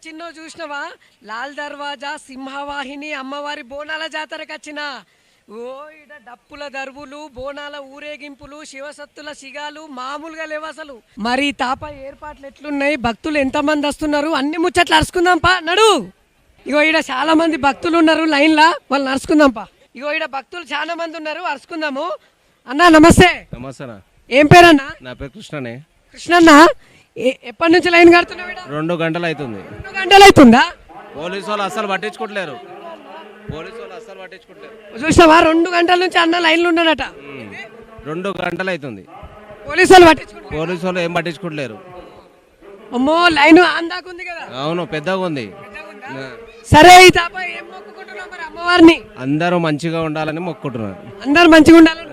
చిన్నో చూసినవా? లాల్ దర్వాజా సింహవాహిని అమ్మవారి బోనాల జాతరకు వచ్చిన. ఓ ఇడ డప్పుల దరువులు, బోనాల ఊరేగింపులు, శివసత్తుల సిగాలు మామూలుగా లేవు అసలు. మరి తాప ఏర్పాట్లు ఎట్లున్నాయి, భక్తులు ఎంతమంది వస్తున్నారు, అన్ని ముచ్చట్లు అరుచుకుందాంపా నడు. ఇగో ఈడ చాలా మంది భక్తులు ఉన్నారు లైన్లా, వాళ్ళు నడుచుకుందాంపా. ఇగో ఈడ భక్తులు చాలా మంది ఉన్నారు, అరుచుకుందాము. అన్నా నమస్తే. నమస్తే. ఏం పేరన్నా? నా పేరు కృష్ణనే. కృష్ణన్న, ఎప్పటి నుంచి లైన్ కడుతున్నావు? 2 గంటలు అవుతుంది. 2 గంటలు అవుతుందా? పోలీసు వాళ్ళు అస్సలు పట్టించుకోవట్లేరు. చూసావా, 2 గంటల నుంచి అన్న లైన్లు ఉన్నాడట. 2 గంటలు అవుతుంది. పోలీసు వాళ్ళు ఏం పట్టించుకోవట్లేరు. అమ్మో, లైన్ అందాకుంది కదా. అవును, పెద్దగా ఉంది. సరే, ఈ తాప ఏం మొక్కుకుంటున్నావు మరి అమ్మవారిని? అందరూ మంచిగా ఉండాలని మొక్కుకుంటున్నారు. అందరు మంచిగా ఉండాలని.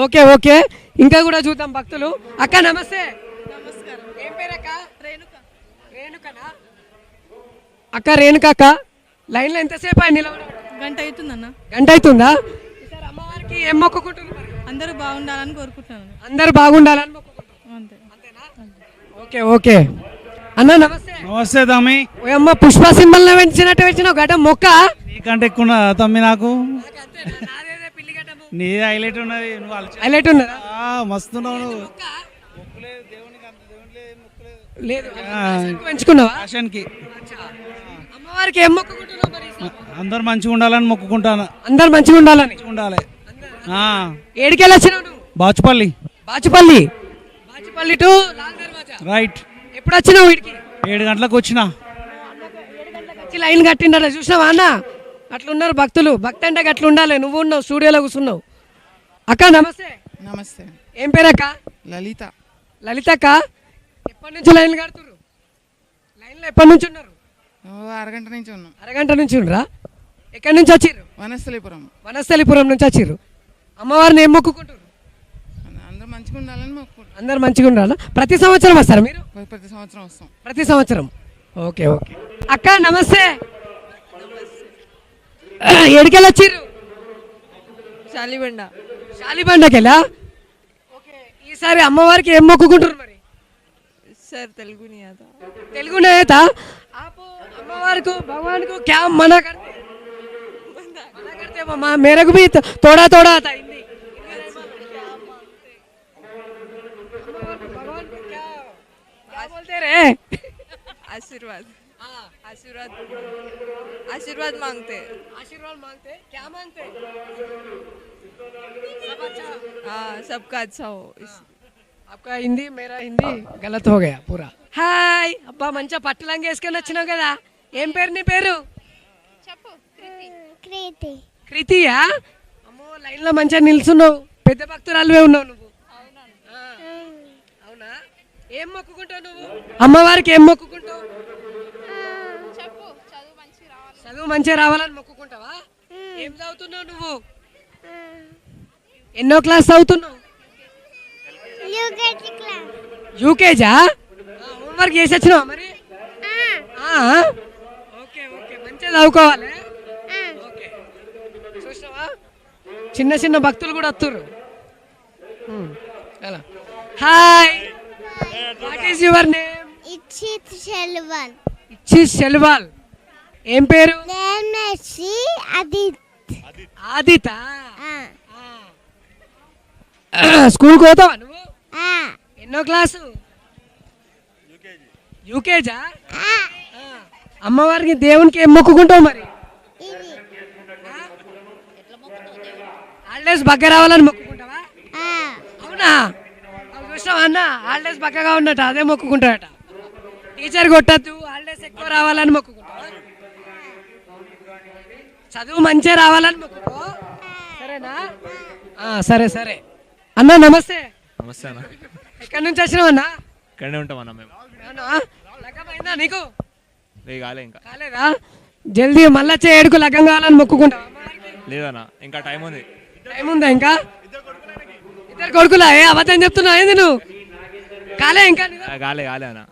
ఓకే ఓకే, ఇంకా కూడా చూద్దాం భక్తులు. అక్క నమస్తే. నమస్కారం. ఏం పేరు అక్క? రేణుక. రేణుకనా? అక్క రేణుక అక్క, లైన్లో ఎంతసేపు అయి నిలబడ? గంట అవుతుందన్న. గంట అవుతుందా? ఈసారి అమ్మవారికి ఏం మొక్కుకుంటున్నారు? అందరూ బాగుండాలని కోరుకుంటున్నాను. అందరు బాగుండాలని మొక్కుకుంటున్నారు. అంతే. అంతేనా? Okay okay. అన్న నమస్తే. నమస్తే తమ్మి. ఓ అమ్మ, పుష్ప సింబల్ వెంచినట్టు వచ్చినావు గడ్డ మొక్క. నీకంటే ఎక్కువ తమ్మి నాకు. నీ హైలైట్ ఉన్నది. హైలైట్ ఉన్నదా? మస్తున్నావు నువ్వు. లేదు, పెంచుకున్నావా? ఫ్యాషన్కి అమ్మవారికి ఏం మొక్కుకుంటున్నావు మరి ఈసారి? అందరు మంచిగా ఉండాలని మొక్కుకుంటాను. అందరు మంచిగా ఉండాలని. ఉండాలి. ఏడికెళ్ళి వచ్చినావు నువ్వు? బాచుపల్లి. బాచుపల్లి టు లాల్ దర్వాజా. రైట్. ఎప్పుడు వచ్చినావు వీడికి? 7 గంటలకు వచ్చిన. వచ్చి లైన్ కట్టిండ చూసినావా అన్న? అట్లున్నారు భక్తులు. భక్తి అంటే అట్లా ఉండాలి. నువ్వు ఉన్నావు స్టూడియోలో కూర్చున్నావు. అక్క నమస్తే. నమస్తే. ఏం పేరు అక్క? లలిత. లలిత అక్క, ఎప్పటి నుంచి లైన్ కడుతున్నారు? లైన్లో ఎప్పటి నుంచి ఉన్నారు? అరగంట నుంచి ఉన్నాం. అరగంట నుంచి ఉండరా? ఎక్కడి నుంచి వచ్చిర్రు? వనస్థలిపురం. వనస్థలిపురం నుంచి వచ్చిర్రు. అమ్మవారిని ఏం మొక్కుకుంటారు? అందరూ మంచిగా ఉండాలని మొక్కుకుంటాం. అందరు మంచిగా ఉండాలా? ప్రతి సంవత్సరం వస్తారా మీరు? ప్రతి సంవత్సరం వస్తాం. ప్రతి సంవత్సరం. Okay okay. అక్క నమస్తే. ఎడికెళ్ళి వచ్చిర్రు? శాలిబండ. శాలిబండకెళ్ళా? ఓకే. ఈసారి అమ్మవారికి ఏం మొక్కుకుంటారు మరి? सर तेलुगु नहीं आता. तेलुगु नहीं आता? आप अम्मवार को भगवान को क्या मना करते? मना करते मामा, मेरे को भी थोड़ा थोड़ा आता हिंदी. भगवान को क्या क्या बोलते रे? आशीर्वाद. आशीर्वाद. आशीर्वाद मांगते. आशीर्वाद मांगते. क्या मांगते? सब अच्छा. हाँ, सबका अच्छा हो. आपका हिंदी मेरा हिंदी गलत हो गया पूरा. హాయ్ అబ్బా, మంచిగా పట్టు లంగా వేసుకొని వచ్చినావు కదా. ఏం పేరు నీ పేరు? కృతియా? అమ్మో, లైన్లో మంచిగా నిల్చున్నావు. పెద్ద భక్తురాలువే ఉన్నావు నువ్వు. అవునా? ఏం మొక్కుకుంటావు నువ్వు? అమ్మవారికి ఏం మొక్కుకుంటావు? చదువు మంచిగా రావాలని మొక్కుకుంటావా? ఏం చదువుతున్నావు నువ్వు? ఎన్నో క్లాస్ చదువుతున్నావు? యూకేజా? హోంవర్క్ చేసి వచ్చినావా మరి? ఓకే ఓకే, మంచిగా చదువుకోవాలి. ఓకే. చూసినావా, చిన్న చిన్న భక్తులు కూడా వస్తున్నారు. Hi, what is your name? ఇచ్చిత్ శెల్వాల్. ఏం పేరు? ఆదిత. స్కూల్ పోతావా నువ్వు? ఎన్నో క్లాసు? యూకేజా? అమ్మవారికి దేవునికి ఏం మొక్కుకుంటావు మరి? హాలిడేస్ బగ్గ రావాలని మొక్కుకుంటావా? అవునా? చూసినావా అన్న, హాలిడేస్ బగ్గగా ఉన్నట్ట అదే మొక్కుకుంటాడట. టీచర్ కొట్టద్దు, హాలిడేస్ ఎక్కువ రావాలని మొక్కుకుంటావా? చదువు మంచిగా రావాలని మొక్కుకో. సరేనా? సరే సరే. అన్న నమస్తే. నమస్తే అన్న. ఎక్కడి నుంచి వచ్చినావు అన్న? ఇక్కడనే ఉంటాం అన్న మేము. లగ్గమైందా నీకు? కాలే, ఇంకా కాలేదా? జల్దీ మళ్ళీ ఏడుకు లగ్గం కావాలని మొక్కుకుంటావా? లేదన్న, ఇంకా టైం ఉంది. టైం ఉందా ఇంకా? ఇద్దరు కొడుకులా? ఏ అబద్ధం చెప్తున్నావు ఏంది నువ్వు? కాలే ఇంకా? కాలే అన్న.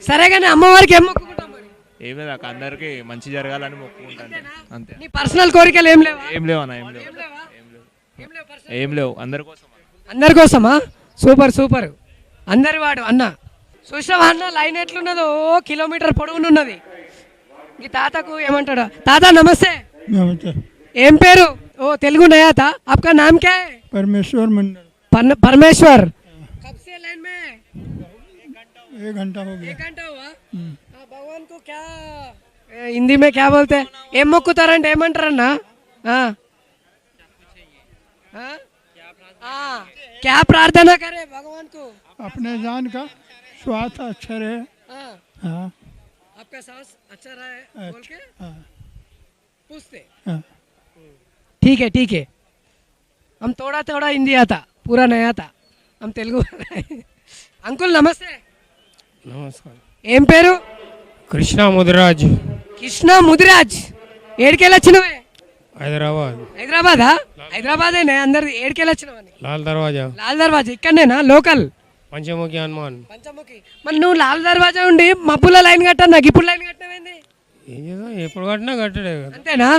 సరే కానీ అమ్మవారికి ఏం మొక్కుకుంటావు మరి? ఏం లేదు అక్క, అందరికి మంచి జరగాలని మొక్కుకుంటాను అంతే. నీ పర్సనల్ కోరికలు ఏం లేవా? ఏం లేవు అన్న, ఏం లేవు. అందరి కోసం. అందరి కోసమా? Super super. అందరి వాడు అన్న. చూసావా అన్న లైన్ ఎట్లున్నదో కిలోమీటర్ పొడవునున్నది. ఈ తాతకు ఏమంటాడు? తాత నమస్తే. ఏం పేరు? ఓ తెలుగు నయా था आपका नाम क्या है? परमेश्वर मंडल। परमेश्वर। कब से लाइन में? 1 घंटा हो गया। 1 घंटा हुआ। भगवान को क्या हिंदी में क्या बोलते हैं? ఏం మొక్కుతారంటే ఏమంటారన్నా? क्या प्रार्थना करे भगवान को? अपने जान का स्वास्थ्य अच्छा रहे। हाँ आपका सांस अच्छा रहा है बोल के हाँ पूछते। हाँ। ठीक है हम थोड़ा थोड़ा हिंदी आता, पूरा नहीं आता, हम तेलुगु अंकुल नमस्ते. నమస్కారం. ఏం పేరు? కృష్ణ ముదిరాజ్, కృష్ణ ముదిరాజ్. ఏడికెళ్ళి వచ్చినవే? హైదరాబాద్. హైదరాబాదా? హైదరాబాదేనే అందరు. ఏడికెళ్ళి వచ్చినవని? లాల్ దర్వాజా, లాల్ దర్వాజా ఇక్కడనేనా లోకల్? పంచముఖి హనుమాన్. పంచముఖి. మరి నువ్వు లాల్ దర్వాజా ఉండి మబ్బుల లైన్ కట్టా, నాకు ఇప్పుడు లైన్ కట్టవేంది? ఏం చేద్దాం, ఎప్పుడు కట్టినా కట్టడే కదా. అంతేనా?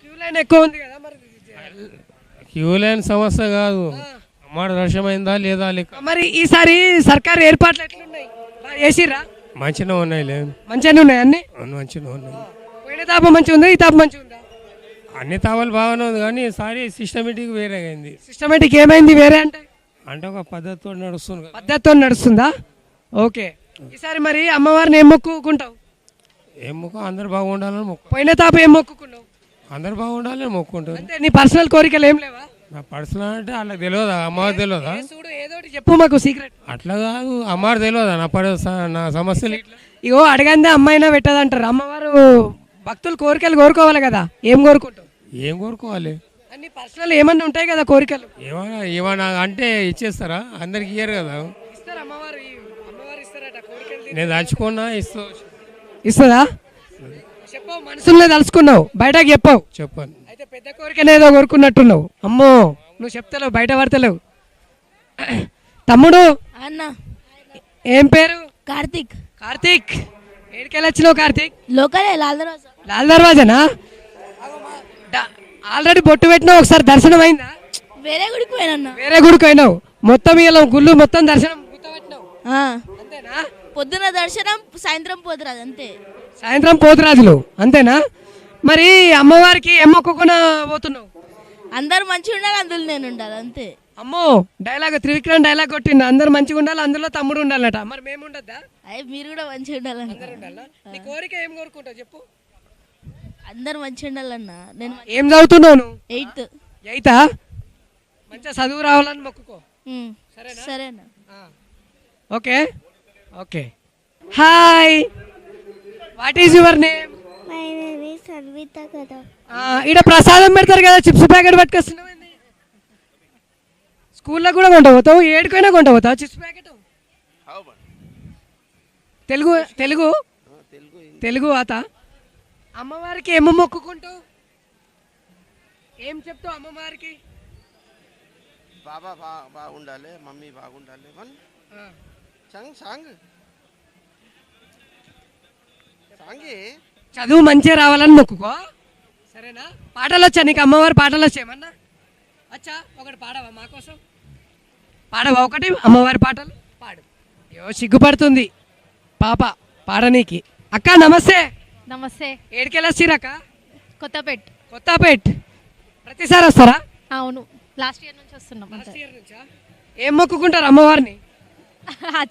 క్యూ లైన్ ఎక్కువ ఉంది కదా మరి. క్యూ లైన్ సమస్య కాదు, అమ్మాడు దర్శనమైందా లేదా లెక్క. మరి ఈసారి సర్కారు ఏర్పాట్లు ఎట్లున్నాయి? చేసిర్రా? మంచిగా ఉన్నాయి, లేదు మంచిగానే ఉన్నాయి అన్ని. మంచిగా ఉన్నాయి. పోయిన తాప మంచిగా ఉందా? ఈ తాప మంచిగా ఉందా? అన్ని తావలు బాగానే ఉంది కానీ ఈసారి సిస్టమేటిక్ వేరే అయింది. సిస్టమేటిక్ ఏమైంది వేరే అంటే? అంటే ఒక పద్ధతితో నడుస్తుంది కదా. పద్ధతితో నడుస్తుందా? ఓకే. ఈసారి మరి అమ్మవారిని ఏం మొక్కుకుంటావు? ఏం మొక్క అందరు బాగుండాలని మొక్కు. పోయిన తాప ఏం మొక్కుకున్నావు? అందరు బాగుండాలని మొక్కుంటారు. అంటే నీ పర్సనల్ కోరికలు ఏం లేవా? నా పర్సనల్ అంటే వాళ్ళకి తెలియదా, అమ్మవారు తెలియదా? చూడు ఏదో ఒకటి చెప్పు మాకు సీక్రెట్. అట్లా కాదు, అమ్మవారు తెలియదా నా సమస్యలు ఇట్లా. ఇగో అడగందే అమ్మాయినా పెట్టదంటారు. అమ్మవారు భక్తులు కోరికలు కోరుకోవాలి కదా, ఏం కోరుకుంటావు? ఏం కోరుకోవాలి? అన్ని పర్సనల్ ఏమన్నా ఉంటాయి కదా కోరికలు. ఏమన్నా అంటే ఇచ్చేస్తారా? అందరికి ఇయ్యరు కదా. ఇస్తారు అమ్మవారు. అమ్మవారు ఇస్తారట కోరికలు. నేను దాచుకున్నా ఇస్తుందా? చెప్పవు, మనసులో తలుచుకున్నావు, బయటకు చెప్పావు. చెప్పాను. అయితే పెద్ద కోరికనేదో కోరుకున్నట్టున్నావు. అమ్మో నువ్వు చెప్తలేవు, బయట పడతలేవు. తమ్ముడు అన్న ఏం పేరు? కార్తిక్. కార్తీక్. ఏడికెళ్ళి వచ్చినావు కార్తీక్? లోకలే లాల్ దర్వాజా. లాల్ దర్వాజానా? ఆల్రెడీ బొట్టు పెట్టినావు, ఒకసారి దర్శనం అయిందా? వేరే గుడికి పోయినన్న. వేరే గుడికి పోయినావు, మొత్తం ఇలా గుళ్ళు మొత్తం దర్శనం పెట్టినావు అంతేనా? పొద్దున దర్శనం, సాయంత్రం పోతురాదు అంతే. సాయంత్రం పోతురాజులు అంతేనా? మరి అమ్మవారికి ఏం మొక్కుకున్నా పోతున్నావు? అందరు మంచిగా ఉండాలి, అందులో నేను ఉండాలి అంతే. అమ్మో డైలాగ్, త్రివిక్రమ్ డైలాగ్ కొట్టిండు. అందరు మంచిగా ఉండాలి, అందులో తమ్ముడు ఉండాలట. మరి మేము ఉండద్దా? అయ్యి మీరు కూడా మంచిగా ఉండాలన్న. అందరు ఉండాలా? నీ కోరిక ఏం కోరుకుంటావు చెప్పు? అందరు మంచిగా ఉండాలన్న. నేను ఏం చదువుతున్నావు నువ్వు? 8th. 8th? మంచిగా చదువు రావాలని మొక్కుకో. సరేనా? Okay okay. Hi, what is your name? My name is Sanvitha కదా. ఇక్కడ ప్రసాదం పెడతారు కదా, చిప్స్ ప్యాకెట్ పట్టుకొస్తున్నావు. స్కూల్లో కూడా కొంట పోతావు, ఏడుకైనా కొంట పోతావు చిప్స్ ప్యాకెట్? తెలుగు తెలుగు తెలుగు ఆత. అమ్మవారికి ఏమో మొక్కుకుంటావు? ఏం చెప్తావు అమ్మవారికి? బాబా బాగుండాలి, మమ్మీ బాగుండాలి. సాంగ్ సాంగ్ సాంగే. చదువు మంచిగా రావాలని మొక్కుకో, సరేనా? పాటలు వచ్చా నీకు? అమ్మవారి పాటలు వచ్చాయమన్నా? అచ్చా, ఒకటి పాడవా మా కోసం? పాడవా ఒకటి అమ్మవారి పాటలు? పాడు. అయ్యో సిగ్గుపడుతుంది పాప పాడనీకి. అక్క నమస్తే. నమస్తే. ఏడికెళ్ళి వచ్చిరక్క? కొత్తపేట్. కొత్తపేట్. ప్రతిసారి వస్తారా? అవును, లాస్ట్ ఇయర్ నుంచి వస్తున్నాం. లాస్ట్ ఇయర్ నుంచా? ఏం మొక్కుకుంటారు అమ్మవారిని?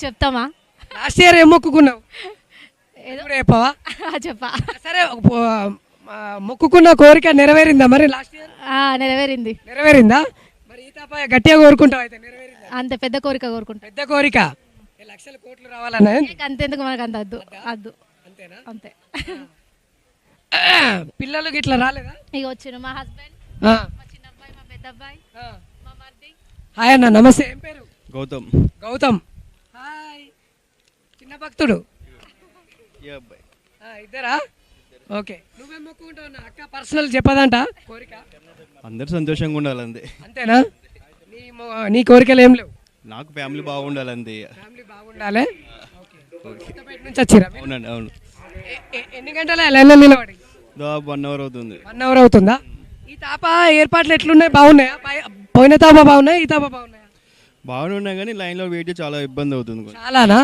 చెప్తామా? లాస్ట్ ఇయర్ ఏం మొక్కుకున్నావు? ఏదో చెప్పవా? చెప్పా. సరే, మొక్కుకున్న కోరిక నెరవేరిందా మరి లాస్ట్ ఇయర్? నెరవేరింది. నెరవేరిందా? మరి ఈ తప్ప గట్టిగా కోరుకుంటావు అయితే? నెరవేరిందా? అంతే, పెద్ద కోరిక కోరుకుంటా. పెద్ద కోరిక లక్షల కోట్లు రావాలన్నా? అంతెందుకు మనకు అంత వద్దు. వద్దు అంతేనా? అంతే. పిల్లలు గిట్లా రాలేదా? ఇక వచ్చిన మా హస్బెండ్, మా చిన్న అబ్బాయి, మా పెద్ద అబ్బాయి, మా మరిది. హాయ్ అన్న నమస్తే. ఏం పేరు? గౌతమ్. గౌతమ్. హాయ్. చిన్న భక్తుడు ఇద్దరా? ఓకే. నువ్వేం మొక్కుకుంటావు అన్న? అక్క పర్సనల్ చెప్పదంట కోరిక. అందరు సంతోషంగా ఉండాలంతే. అంతేనా? నీ కోరికలు ఏం లేవు? నాకు ఫ్యామిలీ బాగుండాలంతే. ఫ్యామిలీ బాగుండాలి. కొత్తపేట నుంచి వచ్చిరా? అవునండి, అవును. ఎన్ని గంటల లైన్లో నిలబడి? 1 అవర్ అవుతుంది. 1 అవర్ అవుతుందా? ఈ తాప ఏర్పాట్లు ఎట్లున్నాయి? బాగున్నాయా? పోయిన తాప బాగున్నాయా, ఈ తాప బాగున్నాయా? బాగానే ఉన్నాయి కానీ లైన్లో వెయిట్ చేసి చాలా ఇబ్బంది అవుతుంది కొంచెం. చాలానా?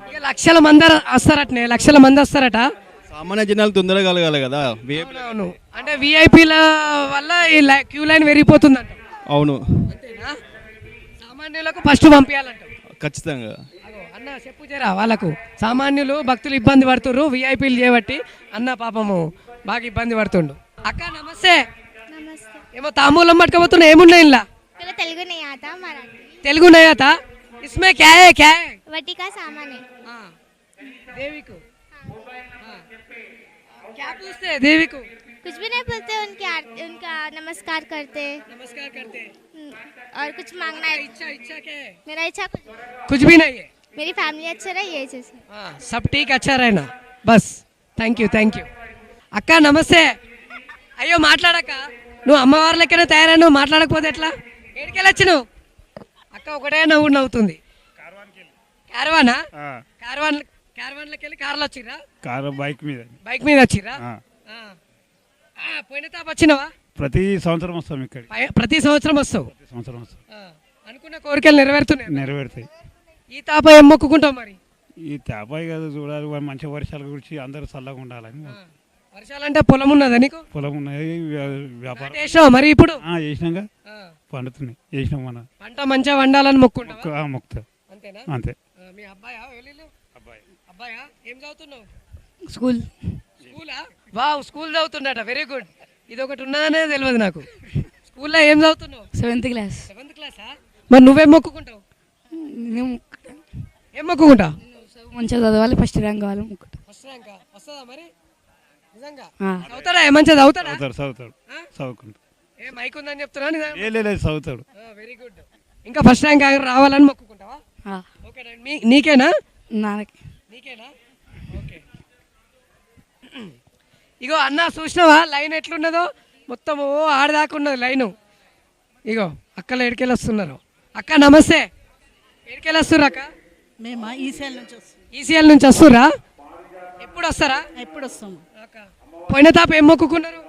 ఇక లక్షల మంది వస్తారటనే, లక్షల మంది వస్తారట. సామాన్య జనాలు తొందరగా కలగాలి కదా. అవును, అంటే విఐపీల వల్ల ఈ క్యూ లైన్ పెరిగిపోతుందంట. అవును, అంతేనా? సామాన్యులకు ఫస్ట్ పంపించాలంట. ఖచ్చితంగా. అన్న చెప్పు జరా వాళ్ళకు, సామాన్యులు భక్తులు ఇబ్బంది పడుతుర్రు, విఐపీలు చేయబట్టి అన్న పాపము బాగా ఇబ్బంది పడుతుండు. అక్క నమస్తే. నమస్తే. ఏమో తాంబూలం పట్టుకపోతున్నా, ఏమున్నాయి ఇలా? ఇక్కడ తెలుగు नहीं आता मराठी తెలుగు నయాత ఇస్మే క్యా హై క్యా హై? वटी का सामान है देवी को क्या पूछते हैं देवी को? कुछ भी नहीं पूछते उनका नमस्कार करते और कुछ मांगना है। इच्छा क्या है? मेरा इच्छा कुछ भी नहीं है. मेरी फैमिली अच्छा रहे ये चीज़। सब ठीक अच्छा रहना बस. Thank you. అక్క నమస్తే. అయ్యో మాట్లాడక, నువ్వు అమ్మవారి లెక్కనే తయారై నువ్వు మాట్లాడకపోతే ఎట్లా? ఏడికెళ్ళొచ్చు నువ్వు? అక్క ఒకటే నవ్వుతుంది. క్యారవానా? క్యారవాన్లోకి వెళ్ళి కార్లో వచ్చిర్రా? కారు బైక్ బైక్ మీద వచ్చిర్రా? పోయిన తాప వచ్చినావా? ప్రతి సంవత్సరం వస్తాం ఇక్కడ. ప్రతి సంవత్సరం వస్తావు? సంవత్సరం వస్తాం. అనుకున్న కోరికలు నెరవేరుతున్నాయి? నెరవేరుతాయి. ఈ తాప ఏం మొక్కుకుంటావు మరి? ఈ తేపాయి కదా చూడాలి, మంచి వర్షాల గురించి అందరూ చల్లగా ఉండాలని. వర్షాలంటే పొలం ఉన్నదా నీకు? పొలం ఉన్నాయి, వ్యాపారం వేసావు మరి ఇప్పుడు? చేసినాక పండుతున్నాయి, చేసినాం మన పంట మంచిగా వండాలని మొక్కుంటా. మొక్కుతా. అంతేనా? అంతే. మీ అబ్బాయా? అబ్బాయా ఏం చదువుతున్నావు? స్కూలా? వావ్, స్కూల్ చదువుతున్నాట, వెరీ గుడ్. ఇది ఒకటి ఉన్నదనే తెలియదు నాకు. స్కూల్లో ఏం చదువుతున్నావు? 7th class. 7th క్లాసా? మరి నువ్వేం మొక్కుకుంటావు? ఏం మొక్కుకుంటావు? మంచిగా చదవాలి, ఫస్ట్ ర్యాంక్ కావాలి. ఫస్ట్ ర్యాంక్ వస్తుందా మరి? నిజంగా చదువుతాడా? మంచిగా చదువుతాడా? చదువుకుంటా. ఏ మైక్ ఉందని చెప్తున్నా? లేదు చదువుతాడు. Very good. ఇంకా ఫస్ట్ ర్యాంక్ రావాలని మొక్కుకుంటావా? ఓకే. నీకేనా? నీకేనా? ఓకే. ఇగో అన్న చూసినావా లైన్ ఎట్లున్నదో? మొత్తము ఆడదాకున్నది లైను. ఇగో అక్కలు ఎడికెళ్ళి వస్తున్నారు. అక్క నమస్తే. ఎడికెళ్ళి వస్తుర్రు అక్క? మేము ఈసీఎల్ నుంచి వస్తుర్రా? ఎప్పుడు వస్తారా? ఎప్పుడు వస్తాము? పోయిన తాప ఏం మొక్కుకున్నారు?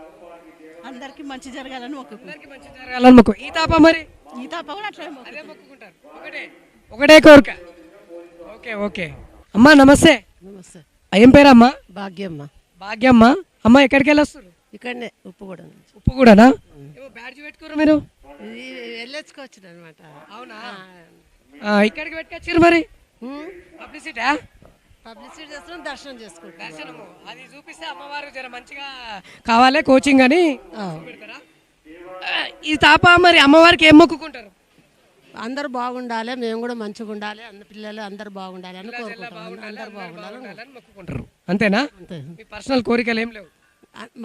అందరికి మంచి జరగాలని అందరికి మంచి జరగాలని మొక్కు. ఈ తాప మరి? ఈ తాప కూడా అట్లా అదే మొక్కుకుంటారు. ఒకటే కోరిక. ఓకే. అమ్మా నమస్తే. నమస్తే. ఏం పేరమ్మా? భాగ్యమ్మ. భాగ్యమ్మ. అమ్మ ఎక్కడికి వెళ్ళి వస్తారు? ఇక్కడనే ఉప్పుగూడ. ఉప్పుగూడనా? ఏమో బ్యాడ్జ్ పెట్టుకోరు మీరు? వెళ్ళొచ్చుకోవచ్చు అనమాట. అవునా? ఇక్కడికి పెట్టుకొచ్చారు మరి? పబ్లిసిటీ చేస్తున్నాం, దర్శనం చేసుకుంటాం. దర్శనము అది చూపిస్తే అమ్మవారు జర మంచిగా కావాలి కోచింగ్ అని పెడతారా? ఈ తాప మరి అమ్మవారికి ఏం మొక్కుకుంటారు? అందరూ బాగుండాలి, మేము కూడా మంచిగా ఉండాలి, అన్న పిల్లలు అందరూ బాగుండాలి అని కోరుకుంటాం. అందరూ బాగుండాలి మొక్కుకుంటారు. అంతేనా? మీ పర్సనల్ కోరికలు ఏం లేవు?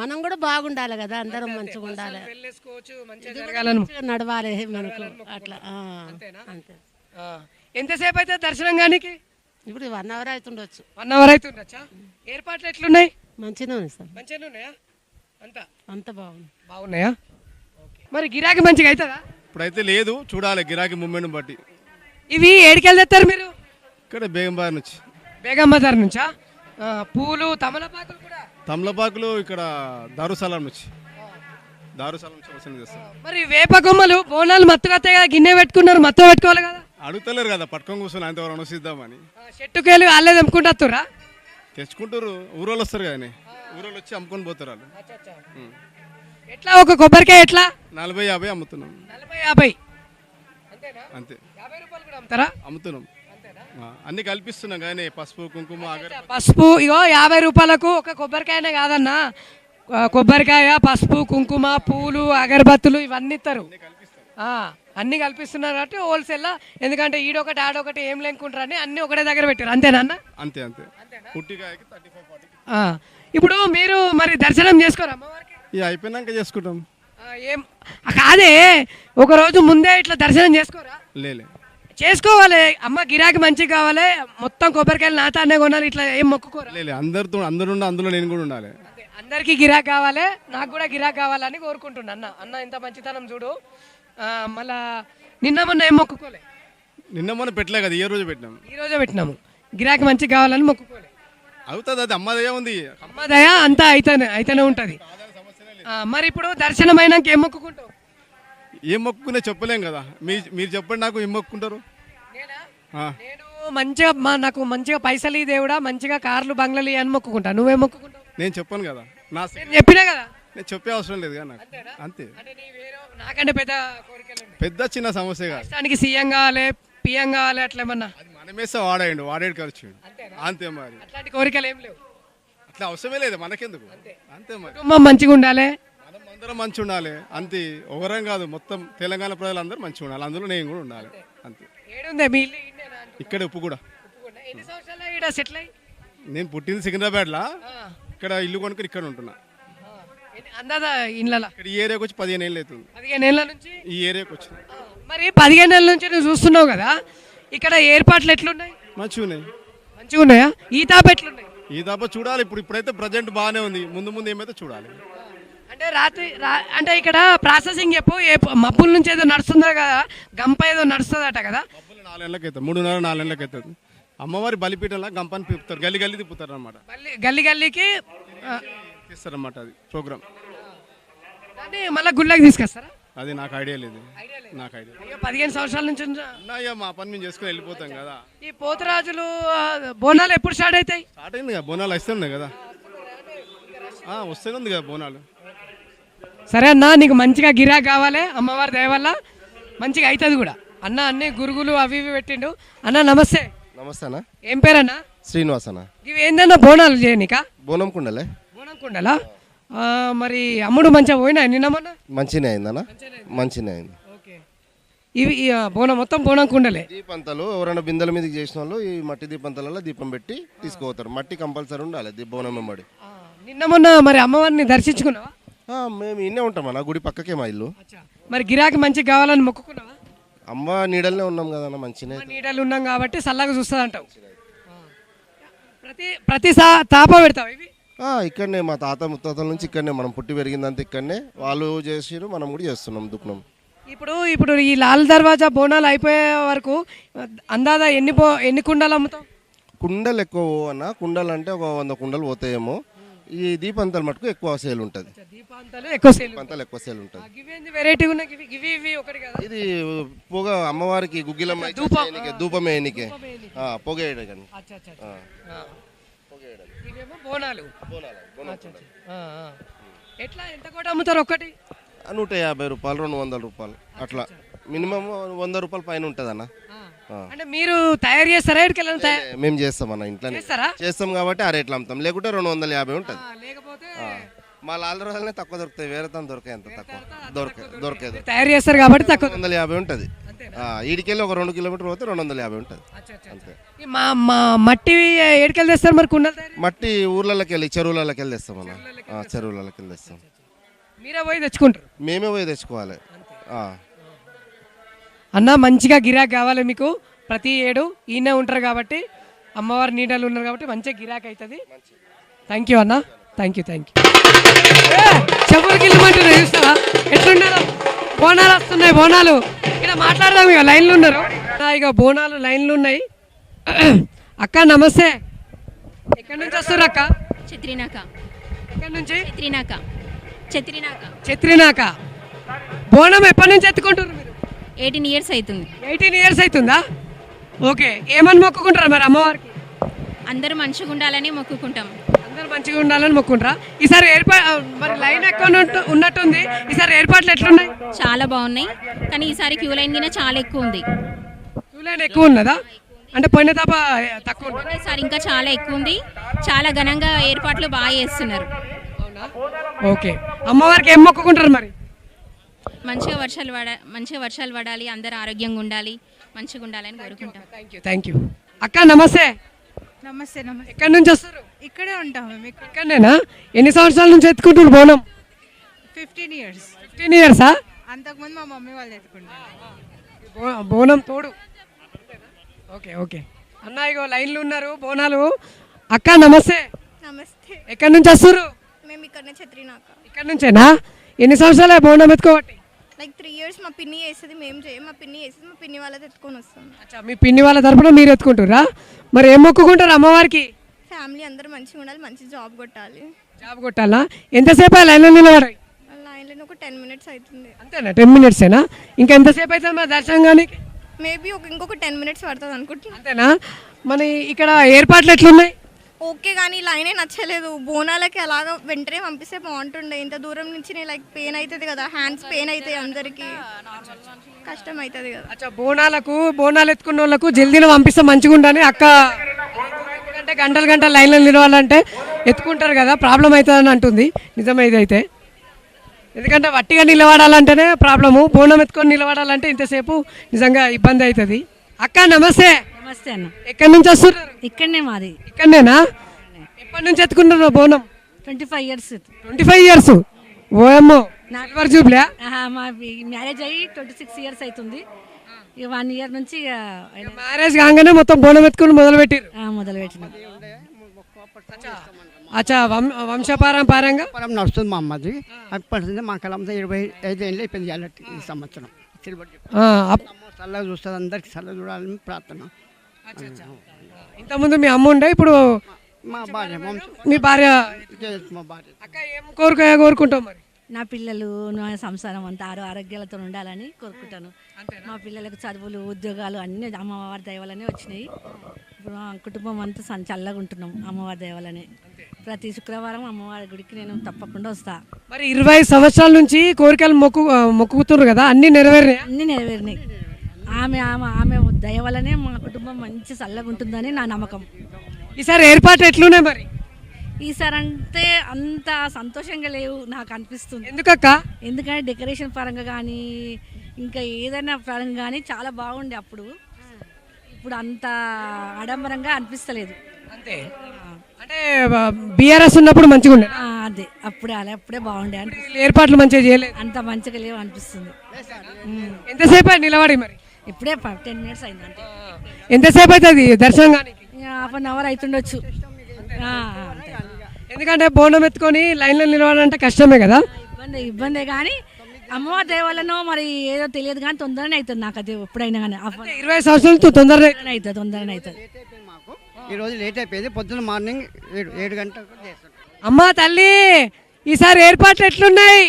మనం కూడా బాగుండాలి కదా, అందరం మంచిగా ఉండాలి, నడవాలి మనకు అట్లా. అంతే. ఎంతసేపు అయితే దర్శనం గానికి? ఇప్పుడు 1 hour అవుతుండొచ్చు. 1 hour అవుతుండొచ్చా? ఏర్పాట్లు ఎట్లున్నాయి? మంచిగా ఉంది సార్. మంచిగా ఉన్నాయా? అంత బాగున్నాయా? మరి గిరాకీ మంచిగా అవుతుందా? ఇప్పుడైతే లేదు, చూడాలి గిరాకీ మూమెంట్ బట్టి. ఇవి ఏడికెళ్ళి తెస్తారు మీరు? ఇక్కడ బేగంబాద్ నుంచి. బేగం బజార్ నుంచా? పూలు తమలపాకులు కూడా? తమలపాకులు ఇక్కడ దారుసలాం నుంచి వసూలు చేస్తారు. మరి వేప కొమ్మలు బోనాలు మత్తుగా గిన్నె పెట్టుకున్నారు, మత్తు పెట్టుకోవాలి కదా? అడుగుతలేరు కదా, పట్టుకొని కూర్చొని అంతవరకు అనుసిద్దామని. చెట్టుకి వెళ్ళి వాళ్ళే తెంపుకుంటారా? తెచ్చుకుంటారు, ఊరోళ్ళు వస్తారు కానీ ఊరోళ్ళు వచ్చి అమ్ముకొని పోతారు వాళ్ళు. ఎట్లా ఒక కొబ్బరికాయ ఎట్లా? 40-50 అమ్ముతున్నాం. 40-50 అంతే. 50 రూపాయలు కూడా అమ్ముతారా? అమ్ముతున్నాం. అన్ని కల్పిస్తున్నాం కానీ పసుపు కుంకుమ పసుపు ఇగో 50 రూపాయలకు ఒక కొబ్బరికాయనే కాదన్నా, కొబ్బరికాయ, పసుపు, కుంకుమ, పూలు, అగరబత్తులు ఇవన్నీ ఇస్తారు. అన్ని కల్పిస్తున్నారు కాబట్టి హోల్సేల్. ఎందుకంటే ఈడొకటి ఆడొకటి ఏం లేకుంటారని అన్ని ఒకటే దగ్గర పెట్టారు. అంతేనా అన్న? అంతే. పుట్టికాయకి 35-40. ఇప్పుడు మీరు మరి దర్శనం చేసుకోరు అమ్మవారికి? అయిపోయినాక చేసుకుంటాం. ఏం కాదే, ఒక రోజు ముందే ఇట్లా దర్శనం చేసుకోరా? లేలే, చేసుకోవాలి. అమ్మ గిరాకీ మంచిగా కావాలి, మొత్తం కొబ్బరికాయలు నాతానే కొనాలి, ఇట్లా ఏం మొక్కుకోరా? లేలే, అందరూ అందులో నేను కూడా ఉండాలి. అందరికీ గిరాకీ కావాలి, నాకు కూడా గిరాకీ కావాలని కోరుకుంటున్నా. అన్న ఇంత మంచితనం చూడు. మళ్ళా నిన్న మొన్న ఏం మొక్కుకోలే? నిన్న మొన్న పెట్టలే కదా, ఈ రోజు పెట్టినాము. గిరాకీ మంచిగా కావాలని మొక్కుకోలే. అవుతుంది, అది అమ్మ దయ ఉంది. అమ్మ దయ అంతా అయితేనే ఉంటుంది. మరి ఇప్పుడు దర్శనం అయినాక ఏం మొక్కుకుంటావు? ఏం మొక్కుకునే చెప్పలేం కదా, మీరు చెప్పండి నాకు ఏం మొక్కుకుంటారు? నేను మంచిగా నాకు మంచిగా పైసలు ఈ దేవుడా మంచిగా కార్లు బంగ్లాలు అని మొక్కుకుంటా. నువ్వేం మొక్కుకుంటావు? నేను చెప్పాను కదా నేను చెప్పినా కదా. నేను చెప్పే అవసరం లేదు కదా నాకు. అంతే. అంటే నీ వేరే నాకంటే పెద్ద కోరికలు ఉన్నాయి. పెద్ద చిన్న సమస్య కాదు. రాష్ట్రానికి సీఎం కావాలి, పిఎం కావాలి, అట్లా ఏమన్నా అది మనమేస్తే వాడేడు ఖర్చు అంతే మరి. అట్లాంటి కోరికలు ఏం లేవు. అట్లా అవసరమే లేదు మనకెందుకు. అంతే మరి. కుటుంబం మంచిగా ఉండాలి, మనం అందరం మంచిగా ఉండాలి అంతే. ఒకరం కాదు, మొత్తం తెలంగాణ ప్రజలందరూ మంచిగా ఉండాలి, అందులో నేను కూడా ఉండాలి అంతే. ఏడుందే మీ ఇల్లు? ఈడనేనా? ఇక్కడ ఉప్పు కూడా. ఎన్ని సంవత్సరాలు ఈడ సెటిల్ అయ్యి? నేను పుట్టింది సికింద్రాబాద్లా, ఇక్కడ ఇల్లు కొనుక్కొని ఇక్కడ ఉంటున్నా. అందాదా ఇండ్ల ఇక్కడ ఈ ఏరియాకి వచ్చి 15 ఏళ్ళు అవుతుంది. 15 ఏళ్ళ నుంచి ఈ ఏరియాకి వచ్చి మరి 15 ఏళ్ళ నుంచి నువ్వు చూస్తున్నావు కదా, ఇక్కడ ఏర్పాట్లు ఎట్లున్నాయి? మంచిగా ఉన్నాయి. మంచిగా ఉన్నాయా? ఈ తాప ఎట్లున్నాయి? ఈ తప్ప చూడాలి. ఇప్పుడైతే ప్రజెంట్ బాగానే ఉంది, ముందు ముందు ఏమైతే చూడాలి. అంటే అంటే ఇక్కడ ప్రాసెసింగ్ చెప్పు. మబ్బుల నుంచి ఏదో నడుస్తుందా కదా, గంప ఏదో నడుస్తుందట కదా. 4 ఏళ్ళకి అవుతుంది, 3.5-4 ఏళ్ళకి అవుతుంది. అమ్మవారి బలిపీఠంలో గంపని తిప్పుతారు, గల్లి గల్లి తిప్పుతారు అనమాట. గల్లీ గల్లీకి తీస్తారన్నమాట అది ప్రోగ్రామ్. దాన్ని మళ్ళీ గుళ్ళకి తీసుకొస్తారా? అది నాకు ఐడియా లేదు. నాకు ఐడియా అయ్యో 15 సంవత్సరాల నుంచి ఉన్నాయా, మా పని మేము చేసుకుని వెళ్ళిపోతాం కదా. ఈ పోతురాజులు బోనాలు ఎప్పుడు స్టార్ట్ అవుతాయి? స్టార్ట్ అయింది కదా, బోనాలు వస్తున్నాయి కదా. వస్తూనే ఉంది కదా బోనాలు. సరే అన్న, నీకు మంచిగా గిరాక్ కావాలి, అమ్మవారి దయ వల్ల మంచిగా అవుతుంది కూడా. అన్న అన్ని గురుగులు అవి ఇవి పెట్టిండు. అన్న నమస్తే. నమస్తే అన్న. ఏం పేరన్నా? శ్రీనివాస్ అన్న. ఇవి ఏందన్నా బోనాలు చేయనికా? బోనం కుండలే. బోనం కుండలా? మరి మంచిగా పోయినా నిన్న మొన్న? మంచినే అయిందన్న, మంచినే అయింది. ఓకే. ఇవి బోనం మొత్తం బోనం కుండలే. దీపంతలు ఎవరైనా బిందెల మీదకి చేసిన వాళ్ళు ఈ మట్టి దీపంతలలో దీపం పెట్టి తీసుకుపోతారు. మట్టి కంపల్సరీ ఉండాలి బోనం వెంబడి. నిన్న మొన్న మరి అమ్మవారిని దర్శించుకున్నావా? మేము ఇన్నే ఉంటాం అన్న, గుడి పక్కకే మా ఇల్లు. మరి గిరాకీ మంచిగా కావాలని మొక్కుకున్నావా? అమ్మ నీడలనే ఉన్నాం కదన్న, మంచినే. నీడలు ఉన్నాం కాబట్టి చల్లగా చూస్తుంది అంటావు. ప్రతి తాప పెడతావు ఇవి? ఇక్కడనే మా తాత ముత్తాతల నుంచి ఇక్కడనే మనం పుట్టి పెరిగిందంతా ఇక్కడనే. వాళ్ళు చేసిరు, మనం కూడా చేస్తున్నాం దుఃఖం. ఇప్పుడు ఈ లాల్ దర్వాజా బోనాలు అయిపోయే వరకు అందాదా ఎన్ని కుండలు అమ్ముతావు? కుండలు ఎక్కువ అన్న. కుండలు అంటే ఒక 100 కుండలు పోతాయేమో. ఈ దీపంతలు మటుకు ఎక్కువ సేల్ ఉంటుంది. దీపాంతాలు ఎక్కువ సేల్ ఉంటుంది. వెరైటీ ఉన్నాయి ఇవి ఒకటి కదా. ఇది పొగ అమ్మవారికి గుగ్గిలమ్మ ధూపం వేయనికే, పొగ వేయడం. బోనాలు ఎట్లా ఎంత కూడా అమ్ముతారు? ఒకటి 150 రూపాయలు, 200 రూపాయలు అట్లా. మినిమం 100 రూపాయల పైన ఉంటుంది అన్న. అంటే మీరు తయారు చేస్తారా? మేము చేస్తాం అన్న, ఇంట్లో చేస్తాం కాబట్టి ఆ రేట్లు అమ్ముతాం. లేకుంటే 250 ఉంటుంది. లేకపోతే మా లాల్ రోజులనే తక్కువ దొరుకుతాయి, వేరే తను దొరికాయి ఎంత తక్కువ దొరికేది. తయారు చేస్తారు కాబట్టి తక్కువ 250 ఉంటుంది. ఈడికెళ్ళి ఒక 2 కిలోమీటర్ పోతే 250 ఉంటుంది అంతే. మట్టి ఏడికెళ్ళి తెస్తారు మరి కుండలు? మట్టి ఊర్లలోకి వెళ్ళి చెరువులలోకి వెళ్ళి తెస్తాం అన్న, చెరువులలోకి వెళ్ళి తెస్తాం. మీరే పోయి తెచ్చుకుంటారు? మేమే పోయి తెచ్చుకోవాలి అన్న. మంచిగా గిరాక్ కావాలి మీకు. ప్రతి ఏడు ఈయనే ఉంటారు కాబట్టి, అమ్మవారి నీడలు ఉన్నారు కాబట్టి మంచిగా గిరాక్ అవుతుంది. థ్యాంక్ యూ అన్న, థ్యాంక్ యూ. చెవులు గిల్లుమంటున్నా చూస్తావా ఎట్లున్నారో? బోనాలు వస్తున్నాయి, బోనాలు. ఇక్కడ మాట్లాడదాం, ఇక లైన్లు ఉన్నారు. ఇక బోనాలు లైన్లు ఉన్నాయి. అక్క నమస్తే. ఎక్కడి నుంచి వస్తారు అక్క? చిత్రినాక. ఎక్కడి నుంచి? చిత్రినాక. బోనం ఎప్పటి నుంచి ఎత్తుకుంటారు మీరు? 18 ఇయర్స్ అవుతుంది. 18 ఇయర్స్ అవుతుందా? ఓకే. ఏమని మొక్కుకుంటారు మరి అమ్మవారికి? అందరూ మంచిగా ఉండాలని మొక్కుకుంటాం. అందరూ మంచిగా ఉండాలని మొక్కుంటారా? ఈసారి మరి లైన్ ఎక్కువ ఉన్నట్టుంది. ఈసారి ఏర్పాట్లు ఎట్లున్నాయి? చాలా బాగున్నాయి, కానీ ఈసారి క్యూ లైన్ కింద చాలా ఎక్కువ ఉంది. క్యూ లైన్ ఎక్కువ ఉన్నదా? అంటే పోయిన తప్ప తక్కువ ఉంది. ఈసారి ఇంకా చాలా ఎక్కువ ఉంది. చాలా ఘనంగా ఏర్పాట్లు బాగా చేస్తున్నారు. ఓకే. అమ్మవారికి ఏం మొక్కుకుంటారు మరి? మంచిగా వర్షాలు పడాలి, అందరూ ఆరోగ్యంగా ఉండాలి, మంచిగా ఉండాలని కోరుకుంటాం. Thank you. అక్క నమస్తే. నమస్తే. ఎక్కడి నుంచి వస్తారు? ఇక్కడే ఉంటాం మేము. ఇక్కడనేనా? ఎన్ని సంవత్సరాల నుంచి ఎత్తుకుంటారు బోనం? 15 ఇయర్స్. 15 ఇయర్సా? అంతకుముందు మా మమ్మీ వాళ్ళు ఎత్తుకుంటారు. బోనం తోడు. ఓకే అన్న. ఇగో లైన్లు ఉన్నారు బోనాలు. అక్క నమస్తే. నమస్తే. ఎక్కడి నుంచి వస్తారు? మేము ఇక్కడనే చిత్రినాక. ఇక్కడ నుంచేనా? ఎన్ని సంవత్సరాలు బోనం ఎత్తుకోబట్టి? Like 3 years. మా పిన్ని చేస్తుంది, మేము చేయం. మా పిన్ని చేస్తుంది, మా పిన్ని వాళ్ళది ఎత్తుకొని వస్తాం. అచ్చా, మీ పిన్ని వాళ్ళ తరపున మీరు ఎత్తుకుంటారా? మరి ఏం మొక్కుకుంటారు అమ్మవారికి? ఫ్యామిలీ అందరూ మంచిగా ఉండాలి, మంచి జాబ్ కొట్టాలి. జాబ్ కొట్టాలా? ఎంతసేపు లైన్లో నిలబడాలి? లైన్లో ఒక 10 మినిట్స్ అవుతుంది. అంతేనా? 10 మినిట్సేనా? ఇంకా ఎంతసేపు అవుతుంది మా దర్శనం కానీ? మేబీ ఇంకొక 10 minutes పడుతుంది అనుకుంటున్నాను. అంతేనా? మరి ఇక్కడ ఏర్పాట్లు ఎట్లున్నాయి? ఓకే, కానీ లైనే నచ్చలేదు. బోనాలకి అలాగా వెంటనే పంపిస్తే బాగుంటుండే. ఇంత దూరం నుంచి లైక్ పెయిన్ అవుతుంది కదా, హ్యాండ్స్ పెయిన్ అవుతాయి, అందరికి కష్టం అవుతుంది కదా. అచ్చా, బోనాలు ఎత్తుకున్న వాళ్ళకు జల్దీలో పంపిస్తే మంచిగా ఉండని అక్క. అంటే గంటలు లైన్లో నిలవాలంటే ఎత్తుకుంటారు కదా, ప్రాబ్లం అవుతుందని అంటుంది. నిజమే ఇదైతే. ఎందుకంటే వట్టిగా నిలబడాలంటేనే ప్రాబ్లము, బోనం ఎత్తుకొని నిలబడాలంటే ఇంతసేపు నిజంగా ఇబ్బంది అవుతుంది. అక్క నమస్తే. నమస్తే అన్న. ఎక్కడి నుంచి వస్తున్నారు? ఇక్కడనే మాది. ఇక్కడనేనా? ఎప్పటి నుంచి ఎత్తుకుంటున్నారు బోనం? 25 years. 25 years. ఓఎమ్మో, సిల్వర్ జూబ్లీ. మా మ్యారేజ్ అయ్యి 26 years అవుతుంది. ఇక 1 year నుంచి మ్యారేజ్ కాగానే మొత్తం బోనం ఎత్తుకుని మొదలుపెట్టారు. మొదలుపెట్టినాం. అచ్చా, వంశపారంపర్యంగా నడుస్తుంది మా అమ్మది. అప్పటి మా కలంతో 25 ఏళ్ళు అయిపోయింది ఇవాళకి ఈ సంవత్సరం. చల్లగా చూస్తుంది, అందరికి చల్లగా చూడాలని ప్రార్థన. ఇంతకుముందు మీ అమ్మ ఉండే, ఇప్పుడు మా భార్య మీ భార్య. మా భార్య. అక్క ఏం కోరుకుంటాం మరి? నా పిల్లలు, నా సంసారం అంతా ఆరోగ్యాలతో ఉండాలని కోరుకుంటాను. మా పిల్లలకు చదువులు, ఉద్యోగాలు అన్నీ అమ్మవారి దయవలనే వచ్చినాయి. ఇప్పుడు మా కుటుంబం అంతా చల్లగా ఉంటున్నాం అమ్మవారి దయవలనే. ప్రతి శుక్రవారం అమ్మవారి గుడికి నేను తప్పకుండా వస్తా. మరి 20 సంవత్సరాల నుంచి కోరికలు మొక్కుతున్నారు కదా, అన్ని నెరవేరినాయి? అన్నీ నెరవేరినాయి. ఆమె దయ వల్లనే మా కుటుంబం మంచి చల్లగా ఉంటుందని నా నమ్మకం. ఈసారి ఏర్పాటు ఎట్లున్నాయి మరి? ఈసారి అంటే అంత సంతోషంగా లేవు నాకు అనిపిస్తుంది. ఎందుకక్క? ఎందుకంటే డెకరేషన్ పరంగా కానీ ఇంకా ఏదైనా పరంగా కానీ చాలా బాగుండే అప్పుడు. ఇప్పుడు అంత ఆడంబరంగా అనిపిస్తలేదు. అంతే. అంటే బీఆర్ఎస్ ఉన్నప్పుడు మంచిగా ఉండే. అదే అప్పుడే బాగుండే అనిపిస్తుంది. ఏర్పాట్లు మంచిగా చేయలేదు, అంత మంచిగా లేవు అనిపిస్తుంది. ఎంతసేపు అయింది నిలబడి? మరి ఇప్పుడే 10 minutes అయింది. అంటే ఎంతసేపు అవుతుంది దర్శనం కానీ? 1/2 hour అవుతుండొచ్చు. ఎందుకంటే బోనం ఎత్తుకొని లైన్లో నిలబడాలంటే కష్టమే కదా. ఇబ్బందే కానీ అమ్మవారి దేవాలనో మరి ఏదో తెలియదు కానీ తొందరనే అవుతుంది నాకు. అది ఎప్పుడైనా కానీ 20 సంవత్సరాలతో తొందరనే అవుతుంది. ఈరోజు లేట్ అయిపోయింది. పొద్దున్న మార్నింగ్ 7 గంటలకు చేస్తాం. అమ్మా తల్లి, ఈసారి ఏర్పాట్లు ఎట్లున్నాయి?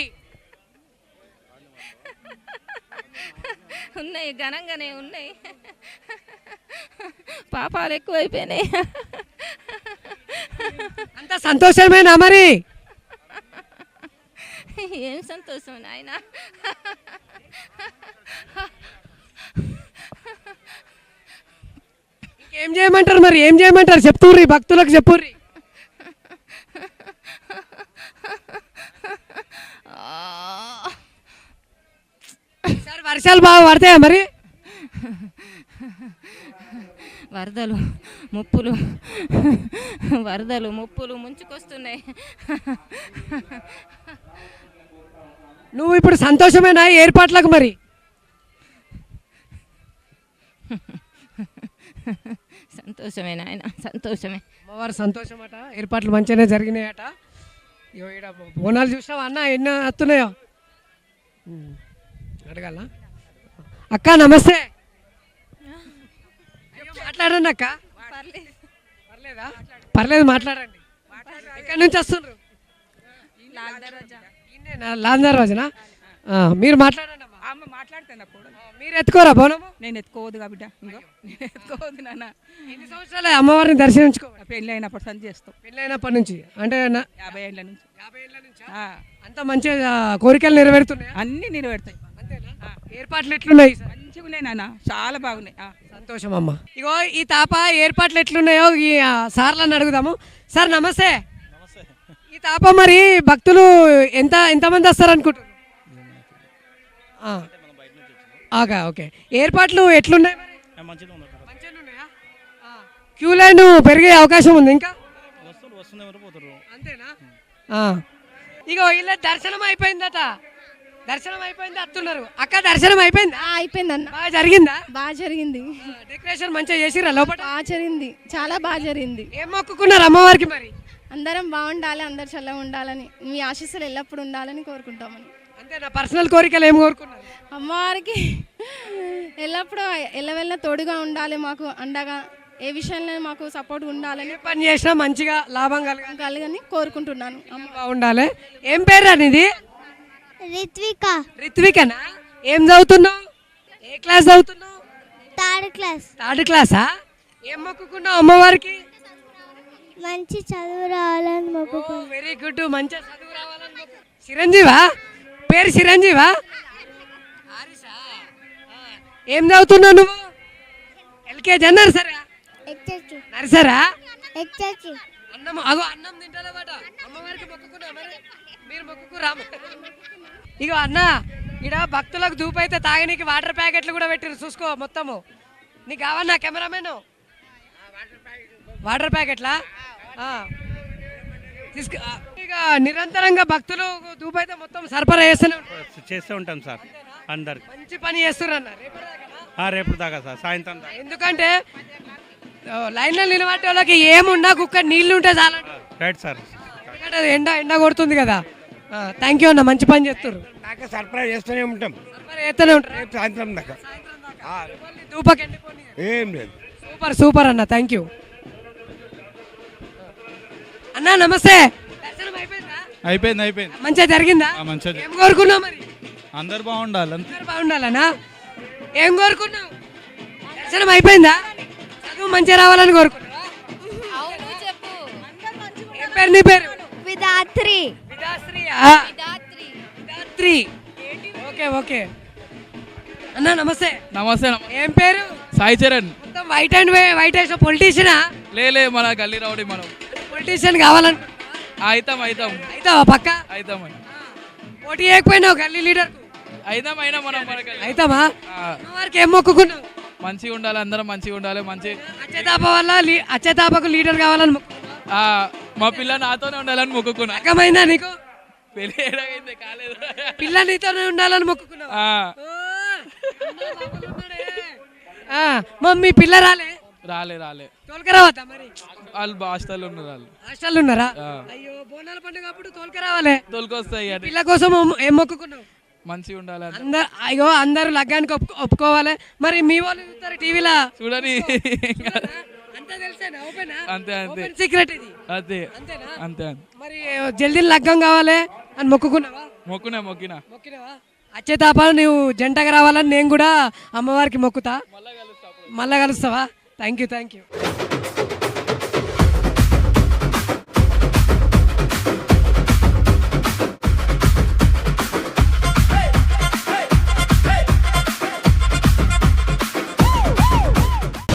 ఉన్నాయి, ఘనంగానే ఉన్నాయి. పాపాలు ఎక్కువైపోయినాయి. అంత సంతోషమేనా మరి? ఏం సంతోషం నాయన. ఏం చేయమంటారు మరి? ఏం చేయమంటారు చెప్తుర్రి, భక్తులకు చెప్పుర్రి. సార్ వర్షాలు బాగా పడతాయా మరి? వరదలు ముప్పులు ముంచుకొస్తున్నాయి. నువ్వు ఇప్పుడు సంతోషమేనా ఏర్పాట్లకు మరి? సంతోషమే నాయన, సంతోషమే. అమ్మవారు సంతోషం అట, ఏర్పాట్లు మంచిగానే జరిగినాయట. ఇక్కడ బోనాలు చూసినావా అన్న, ఎన్ని వస్తున్నాయో అడగాల. అక్క నమస్తే. మాట్లాడండి అక్క. పర్లేదా? పర్లేదు, మాట్లాడండి. ఎక్కడి నుంచి వస్తుండ్రు? లాల్ దర్వాజనా? మీరు మాట్లాడండి. మీరు ఎత్తుకోరా బోనము? నేను ఎత్తుకోవద్దు బిడ్డ, ఎత్తుకోవద్దు నాన్న. ఎన్ని సంవత్సరాలు అమ్మవారిని దర్శించుకో? పెళ్ళి అయినప్పుడు సంది చేస్తాం. పెళ్ళైనప్పటి నుంచి అంటే 50 ఏళ్ళ నుంచి. అంత మంచిగా కోరికలు నెరవేరుతున్నాయి, అన్నీ నెరవేరుతాయి. అంతేనా? ఏర్పాట్లు ఎట్లున్నాయి? మంచిగా ఉన్నాయి నాన్న, చాలా బాగున్నాయి. సంతోషం అమ్మ. ఇగో ఈ తాప ఏర్పాట్లు ఎట్లున్నాయో ఈ సార్లను అడుగుదాము. సార్ నమస్తే. ఈ తాప మరి భక్తులు ఎంతమంది వస్తారు అనుకుంటారు? ఓకే, ఏర్పాట్లు ఎట్లున్నాయి మరి? క్యూ లైన్ పెరిగే అవకాశం ఉంది ఇంకా? అంతేనా? ఇగో ఇలా దర్శనం అయిపోయిందట, దర్శనం అయిపోయింది అత్తున్నారు. అక్క దర్శనం అయిపోయిందా? అయిపోయిందన్న. బాగా జరిగిందా? బాగా జరిగింది. డెకరేషన్ మంచిగా చేసిరా లోపల? బాగా జరిగింది, చాలా బాగా జరిగింది. ఏం మొక్కుకున్నారు అమ్మవారికి మరి? అందరం బాగుండాలి, అందరు చల్లగా ఉండాలని, మీ ఆశీస్సులు ఎల్లప్పుడు ఉండాలని కోరుకుంటామని. అంతే. నా పర్సనల్ కోరికలు ఏం కోరుకున్నారు? అమ్మవారికి ఎల్లప్పుడూ ఎల్లవెల్ల తోడుగా ఉండాలి, మాకు అండగా ఏ విషయంలో మాకు సపోర్ట్ ఉండాలని, పని చేసినా మంచిగా లాభం కలగని కోరుకుంటున్నాను. బాగుండాలి. ఏం పేరు అనేది? రిత్విక. రిత్వికనా? ఏం చదువుతున్నావు? ఏ క్లాస్ చదువుతున్నావు? Third class. థర్డ్ క్లాసా? ఏం మొక్కుకున్నావు అమ్మవారికి? మంచి చదువు రావాలని మొక్కుకున్నాను. వెరీ గుడ్, మంచిగా చదువు రావాలని మొక్కు. చిరంజీవా? పేరు చిరంజీవా? ఆరిసా? ఏం చదువుతున్నావు నువ్వు? ఎల్కేజీ నర్సరా? నర్సరా? అన్నం అన్నం తింటానమాట అమ్మవారికి మొక్కుకున్నా. మరి మీరు మొక్కుకురా? ఇగో అన్న, ఇక్కడ భక్తులకు ధూపు అయితే తాగనీకి వాటర్ ప్యాకెట్లు కూడా పెట్టిరు, చూసుకో మొత్తము. నీకు కావన్నా కెమెరామెన్? వాటర్ ప్యాకెట్లా? తీసుకు. ఇక నిరంతరంగా భక్తులు ధూపు అయితే మొత్తం సరఫరా చేస్తూ ఉంటాం సార్. అందరికి మంచి పని చేస్తున్నారు అన్న. రేపు దాకా సార్, సాయంత్రం దాకా. ఎందుకంటే లైన్లో నిలబట్టే వాళ్ళకి ఏమున్నా కుక్క నీళ్లు ఉంటే చాలా. Right sir. ఎందుకంటే అది ఎండ కొడుతుంది కదా. థ్యాంక్ యూ అన్న, మంచి పని చేస్తారు. సరఫరా చేస్తూనే ఉంటాం సరఫరా చేస్తూనే ఉంటారు సాయంత్రం దాకా. ధూపకి ఎండిపోయి. ఏం లేదు. సూపర్ అన్న, థ్యాంక్ యూ అన్న. నమస్తే. దర్శనం అయిపోయిందా? అయిపోయింది. మంచిగా జరిగిందా? మంచిగా. ఏం కోరుకున్నావు మరి? అందరు బాగుండాలి. అందరు బాగుండాలనా? ఏం కోరుకున్నావు? దర్శనం అయిపోయిందా? చదువు మంచిగా రావాలని కోరుకున్నావా? ఏం పేరు నీ పేరు? విధాత్రి. విధాత్రి. ఓకే అన్న నమస్తే. నమస్తే. ఏం పేరు? సాయి చరణ్. మొత్తం వైట్ అండ్ వైట్ వేసిన పొలిటీషియనా? లేలే, మన గల్లీ రౌడీ మనం. పొలిటీషియన్ కావాలనుకుంటున్నావా? అవుతావా పక్క? పోటీ చేయకపోయినావు గల్లీ లీడర్? అవుతామా? వారికి ఏం మొక్కుకున్నావు? మంచిగా ఉండాలి, అందరం మంచిగా ఉండాలి. మంచి అచ్చేతాపకు లీడర్ కావాలని మా పిల్ల నాతోనే ఉండాలని మొక్కుకున్నా. రకమైందా నీకు? కాలేదు. పిల్ల నీతోనే ఉండాలని మొక్కుకున్నావు. మీ పిల్ల రాలే తోలుకరావద్దా మరి? వాళ్ళు హాస్టల్ ఉన్నారు. హాస్టల్ ఉన్నారా? అయ్యో, బోనాల పండుగ అప్పుడు తోలుకరావాలి. తోలుకొస్తాయి. పిల్ల కోసం ఏం మొక్కుకున్నావు? మంచిగా ఉండాలి. అందరు లగ్గానికి ఒప్పుకోవాలి. మరి మీ వాళ్ళు చూస్తారు టీవీలో చూడని. అంతే సీక్రెట్ ఇది. అంతే. మరి జల్దీ లగ్గం కావాలి అని మొక్కుకున్నావా? మొక్కినా. అచ్చేతాప నువ్వు జంటగా రావాలని నేను కూడా అమ్మవారికి మొక్కుతా. మళ్ళా కలుస్తావా? Thank you